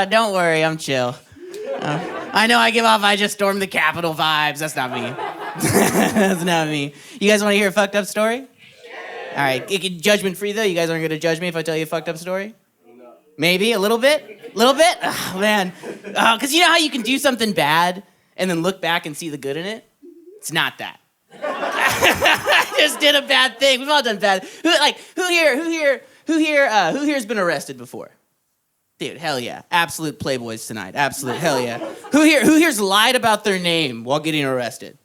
Don't worry, I'm chill. I know I give off I just stormed the Capitol vibes. That's not me. That's not me. You guys want to hear a fucked up story? Yeah. All right, judgment free though. You guys aren't going to judge me if I tell you a fucked up story? No. Maybe a little bit? A little bit? Oh, man. Because you know how you can do something bad and then look back and see the good in it? It's not that. I just did a bad thing. We've all done bad. Who here's been arrested before? Dude, hell yeah. Absolute playboys tonight. Absolute hell yeah. Who here's lied about their name while getting arrested?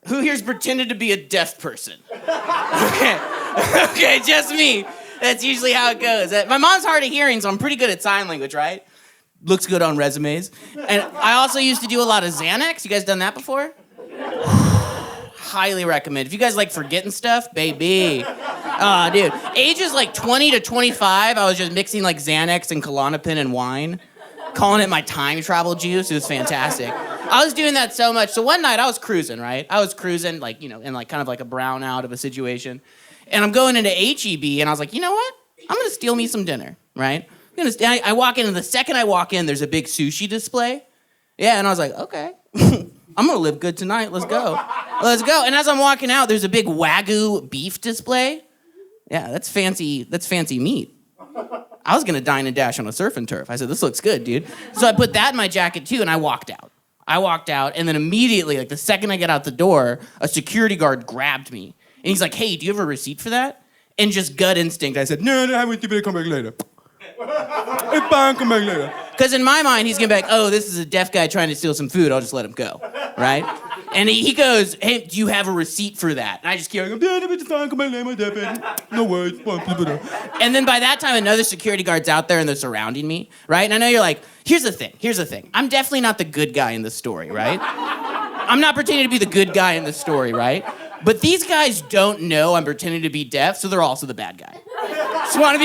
Who here's pretended to be a deaf person? Okay, just me. That's usually how it goes. My mom's hard of hearing, so I'm pretty good at sign language, right? Looks good on resumes. And I also used to do a lot of Xanax. You guys done that before? Highly recommend. If you guys like forgetting stuff, baby. Dude. Ages like 20 to 25, I was just mixing like Xanax and Klonopin and wine, calling it my time travel juice. It was fantastic. I was doing that so much. So one night I was cruising, right? I was cruising like, in like kind of like a brownout of a situation. And I'm going into HEB and I was like, you know what? I'm going to steal me some dinner, right? I walk in and the second I walk in, there's a big sushi display. Yeah, and I was like, okay. I'm gonna live good tonight. Let's go. Let's go. And as I'm walking out, there's a big Wagyu beef display. Yeah, that's fancy meat. I was gonna dine and dash on a surf and turf. I said, this looks good, dude. So I put that in my jacket too, and I walked out. And then immediately, like the second I get out the door, a security guard grabbed me. And he's like, hey, do you have a receipt for that? And just gut instinct, I said, no, I went to come back later. It's fine, come back later. Because in my mind, he's gonna be like, oh, this is a deaf guy trying to steal some food. I'll just let him go, right? And he goes, hey, do you have a receipt for that? And I just keep going, it's fine, come back later, no worries. And then by that time, another security guard's out there and they're surrounding me, right? And I know you're like, here's the thing. I'm definitely not the good guy in this story, right? I'm not pretending to be the good guy in this story, right? But these guys don't know I'm pretending to be deaf, so they're also the bad guy. Just want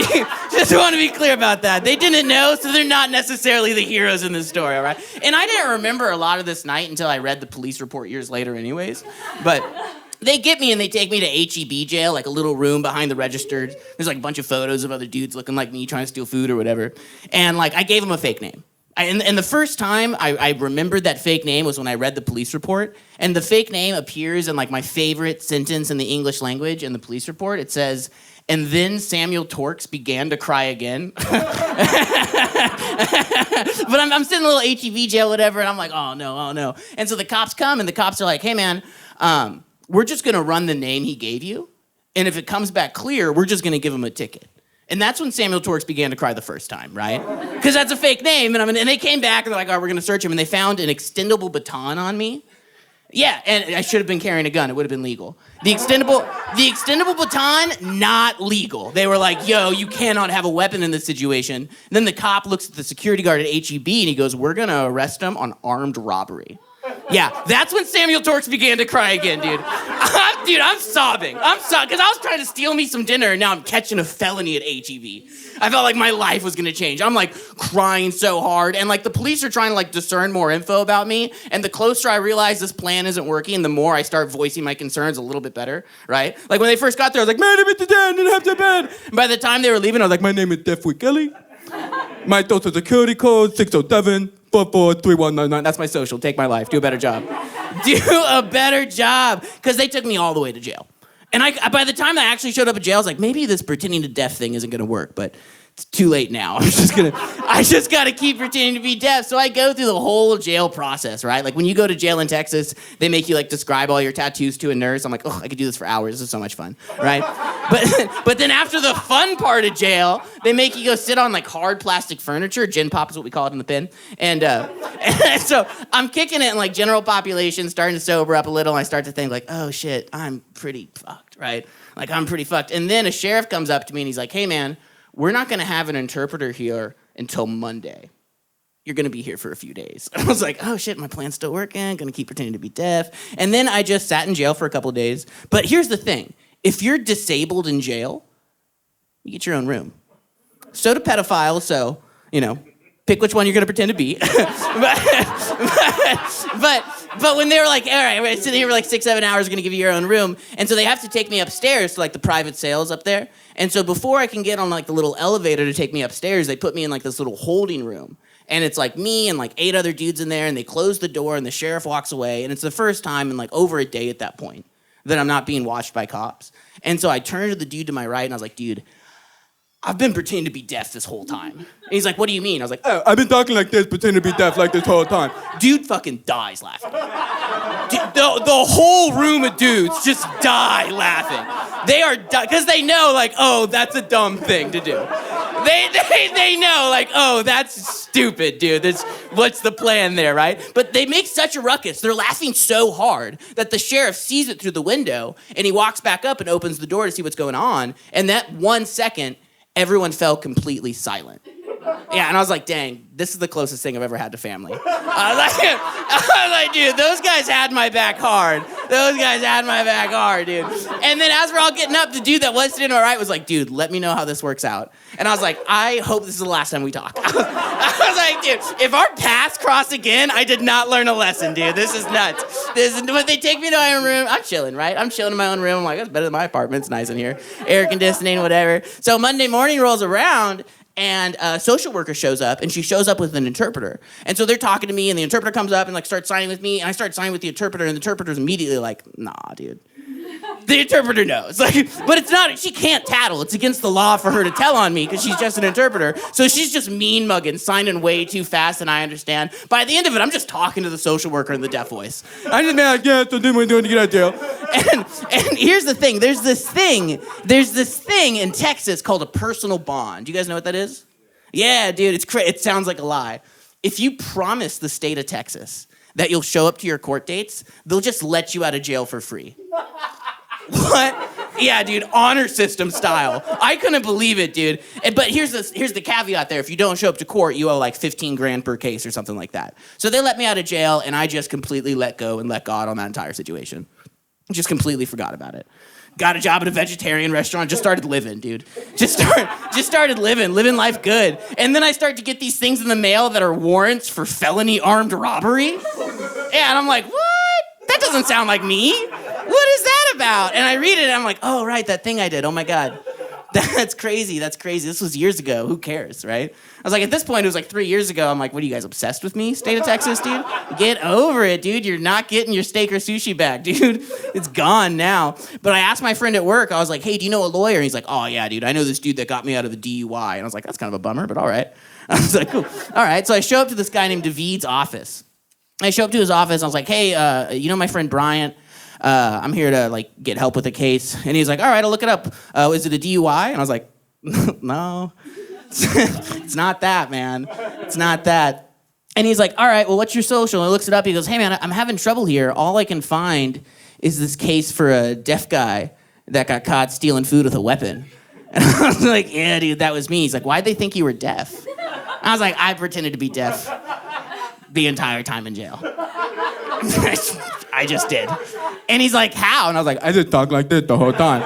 to be clear about that. They didn't know, so they're not necessarily the heroes in this story, all right? And I didn't remember a lot of this night until I read the police report years later anyways. But they get me and they take me to HEB jail, like a little room behind the registers. There's like a bunch of photos of other dudes looking like me trying to steal food or whatever. And like I gave them a fake name. And the first time I remembered that fake name was when I read the police report. And the fake name appears in like my favorite sentence in the English language in the police report. It says, and then Samuel Torx began to cry again. But I'm sitting in a little HEB jail, whatever, and I'm like, oh no. And so the cops come, and the cops are like, hey man, we're just gonna run the name he gave you. And if it comes back clear, we're just gonna give him a ticket. And that's when Samuel Torx began to cry the first time, right? Because that's a fake name. And they came back and they're like, all right, we're going to search him. And they found an extendable baton on me. Yeah, and I should have been carrying a gun. It would have been legal. The extendable baton, not legal. They were like, yo, you cannot have a weapon in this situation. And then the cop looks at the security guard at HEB and he goes, we're going to arrest him on armed robbery. Yeah, that's when Samuel Torx began to cry again, dude. I'm sobbing. Because I was trying to steal me some dinner, and now I'm catching a felony at HEB. I felt like my life was gonna change. I'm like crying so hard, and like the police are trying to like discern more info about me, and the closer I realize this plan isn't working, the more I start voicing my concerns a little bit better, right? Like when they first got there, I was like, my name is Dan, I didn't have to bed. And by the time they were leaving, I was like, my name is JT Kelley. My social security code, 607-443199. That's my social. Take my life. Do a better job. Do a better job. Because they took me all the way to jail. And by the time I actually showed up at jail, I was like, maybe this pretending to deaf thing isn't going to work. But it's too late now. I just got to keep pretending to be deaf. So I go through the whole jail process, right? Like when you go to jail in Texas, they make you like describe all your tattoos to a nurse. I'm like, oh, I could do this for hours. This is so much fun, right? But then after the fun part of jail, they make you go sit on like hard plastic furniture. Gin pop is what we call it in the pen. And so I'm kicking it in like general population, starting to sober up a little. And I start to think like, oh shit, I'm pretty fucked, right? Like I'm pretty fucked. And then a sheriff comes up to me and he's like, hey man, we're not going to have an interpreter here until Monday. You're going to be here for a few days. I was like, oh, shit, my plan's still working. Going to keep pretending to be deaf. And then I just sat in jail for a couple of days. But here's the thing. If you're disabled in jail, you get your own room. So do pedophiles, so, Pick which one you're gonna pretend to be. but when they were like, all right, we're sitting here for like 6-7 hours, gonna give you your own room. And so they have to take me upstairs to like the private sales up there. And so before I can get on like the little elevator to take me upstairs, they put me in like this little holding room. And it's like me and like 8 other dudes in there, and they close the door and the sheriff walks away. And it's the first time in like over a day at that point that I'm not being watched by cops. And so I turned to the dude to my right and I was like, dude, I've been pretending to be deaf this whole time. And he's like, what do you mean? I was like, oh, I've been talking like this, pretending to be deaf like this whole time. Dude fucking dies laughing. Dude, the whole room of dudes just die laughing. They are, because they know like, oh, that's a dumb thing to do. They know like, oh, that's stupid, dude. What's the plan there, right? But they make such a ruckus. They're laughing so hard that the sheriff sees it through the window and he walks back up and opens the door to see what's going on. And that 1 second, everyone fell completely silent. Yeah, and I was like, dang, this is the closest thing I've ever had to family. I was like, dude, those guys had my back hard. Those guys had my back hard, dude. And then as we're all getting up, the dude that was sitting to my right was like, dude, let me know how this works out. And I was like, I hope this is the last time we talk. I was like, dude, if our paths cross again, I did not learn a lesson, dude. This is nuts. But they take me to my own room. I'm chilling, right? I'm chilling in my own room. I'm like, that's better than my apartment. It's nice in here. Air conditioning, whatever. So Monday morning rolls around, and a social worker shows up, and she shows up with an interpreter. And so they're talking to me, and the interpreter comes up and like starts signing with me, and I start signing with the interpreter, and the interpreter's immediately like, nah, dude. The interpreter knows. Like, but it's not, she can't tattle. It's against the law for her to tell on me because she's just an interpreter. So she's just mean mugging, signing way too fast than I understand. By the end of it, I'm just talking to the social worker in the deaf voice. I'm just like, yeah, so then we're doing to get out of jail. And here's the thing. There's this thing in Texas called a personal bond. Do you guys know what that is? Yeah, dude, it sounds like a lie. If you promise the state of Texas that you'll show up to your court dates, they'll just let you out of jail for free. What? Yeah, dude, honor system style. I couldn't believe it, dude. But here's the caveat there. If you don't show up to court, you owe like 15 grand per case or something like that. So they let me out of jail, and I just completely let go and let God on that entire situation. Just completely forgot about it. Got a job at a vegetarian restaurant, just started living, dude. Just started living life good. And then I start to get these things in the mail that are warrants for felony armed robbery. Yeah, and I'm like, what? That doesn't sound like me. What is that about? And I read it, and I'm like, oh, right, that thing I did. Oh, my God. That's crazy. That's crazy. This was years ago. Who cares, right? I was like, at this point, it was like 3 years ago. I'm like, what are you guys, obsessed with me, state of Texas, dude? Get over it, dude. You're not getting your steak or sushi back, dude. It's gone now. But I asked my friend at work, I was like, hey, do you know a lawyer? And he's like, oh, yeah, dude, I know this dude that got me out of a DUI. And I was like, that's kind of a bummer, but all right. I was like, cool. All right. So I show up to this guy named David's office. I show up to his office. I was like, hey, you know my friend Bryant? I'm here to like get help with a case. And he's like, all right, I'll look it up. Is it a DUI? And I was like, no, it's not that, man. It's not that. And he's like, all right, well, what's your social? And he looks it up. He goes, hey, man, I'm having trouble here. All I can find is this case for a deaf guy that got caught stealing food with a weapon. And I was like, yeah, dude, that was me. He's like, why'd they think you were deaf? I was like, I pretended to be deaf the entire time in jail. I just did. And he's like, how? And I was like, I just talk like this the whole time.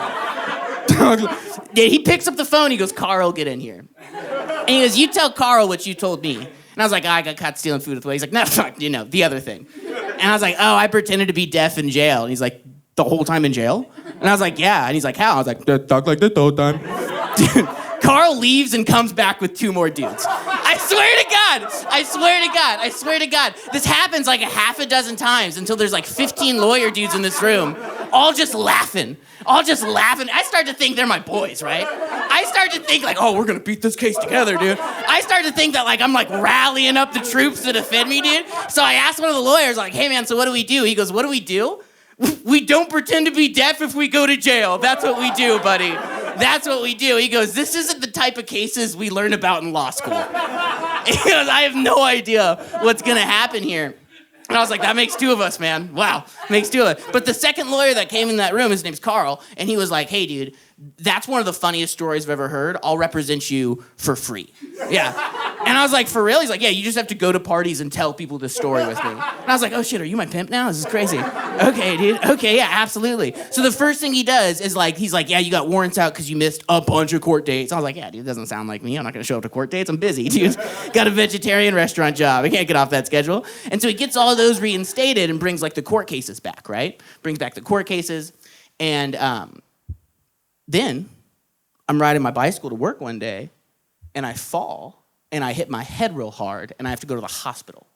Yeah, he picks up the phone. He goes, Carl, get in here. And he goes, you tell Carl what you told me. And I was like, I got caught stealing food with the way. He's like, no, fuck, you know, the other thing. And I was like, oh, I pretended to be deaf in jail. And he's like, the whole time in jail? And I was like, yeah. And he's like, how? I was like, talk like this the whole time. Dude, Carl leaves and comes back with 2 more dudes. I swear to God. This happens like a half a dozen times until there's like 15 lawyer dudes in this room, all just laughing. I start to think they're my boys, right? I start to think like, oh, we're gonna beat this case together, dude. I start to think that like I'm like rallying up the troops to defend me, dude. So I asked one of the lawyers, like, hey man, so what do we do? He goes, what do we do? We don't pretend to be deaf if we go to jail. That's what we do, buddy. That's what we do. He goes, this isn't the type of cases we learn about in law school. He goes, I have no idea what's gonna happen here. And I was like, that makes 2 of us, man. Wow, makes 2 of us. But the second lawyer that came in that room, his name's Carl, and he was like, hey, dude, that's one of the funniest stories I've ever heard. I'll represent you for free. Yeah. And And I was like, for real? He's like, yeah, you just have to go to parties and tell people this story with me. And I was like, oh shit, are you my pimp now? This is crazy. Okay, dude. Okay, yeah, absolutely. So the first thing he does is like, he's like, yeah, you got warrants out because you missed a bunch of court dates. I was like, yeah, dude, doesn't sound like me. I'm not gonna show up to court dates. I'm busy, dude. Got a vegetarian restaurant job. I can't get off that schedule. And so he gets all of those reinstated and brings like the court cases back, right? Brings back the court cases. And then I'm riding my bicycle to work one day and I fall. And I hit my head real hard, and I have to go to the hospital.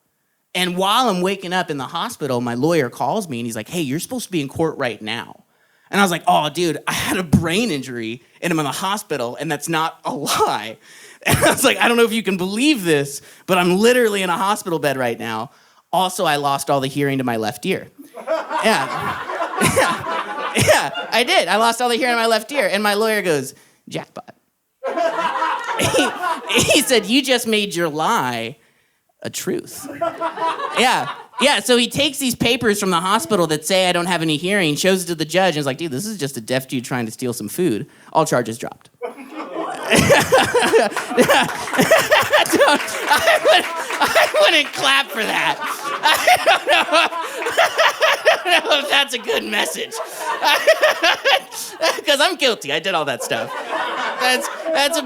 And while I'm waking up in the hospital, my lawyer calls me, and he's like, hey, you're supposed to be in court right now. And I was like, oh, dude, I had a brain injury, and I'm in the hospital, and that's not a lie. And I was like, I don't know if you can believe this, but I'm literally in a hospital bed right now. Also, I lost all the hearing to my left ear. Yeah, I did. I lost all the hearing in my left ear. And my lawyer goes, jackpot. He said, you just made your lie a truth. Yeah, so he takes these papers from the hospital that say I don't have any hearing, shows it to the judge, and is like, dude, this is just a deaf dude trying to steal some food. All charges dropped. I wouldn't clap for that. I don't know if that's a good message. Because I'm guilty. I did all that stuff. That's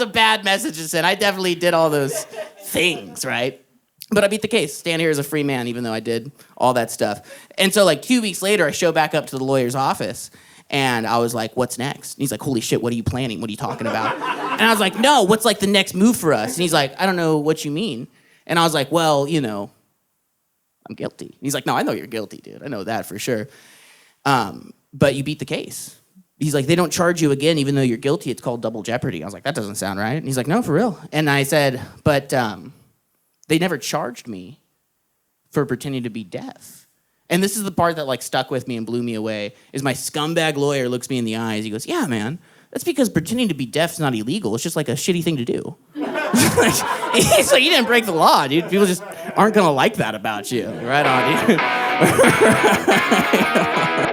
a bad message to send. I definitely did all those things, right? But I beat the case. Stand here as a free man, even though I did all that stuff. And so like 2 weeks later, I show back up to the lawyer's office. And I was like, what's next? And he's like, holy shit, what are you planning? What are you talking about? And I was like, no, what's like the next move for us? And he's like, I don't know what you mean. And I was like, well, you know, I'm guilty. And he's like, no, I know you're guilty, dude. I know that for sure. But you beat the case. He's like, they don't charge you again, even though you're guilty. It's called double jeopardy. I was like, that doesn't sound right. And he's like, no, for real. And I said, but they never charged me for pretending to be deaf. And this is the part that like stuck with me and blew me away, is my scumbag lawyer looks me in the eyes. He goes, yeah, man, that's because pretending to be deaf is not illegal. It's just like a shitty thing to do. He's like, you didn't break the law, dude. People just aren't going to like that about you. Right on,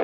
dude.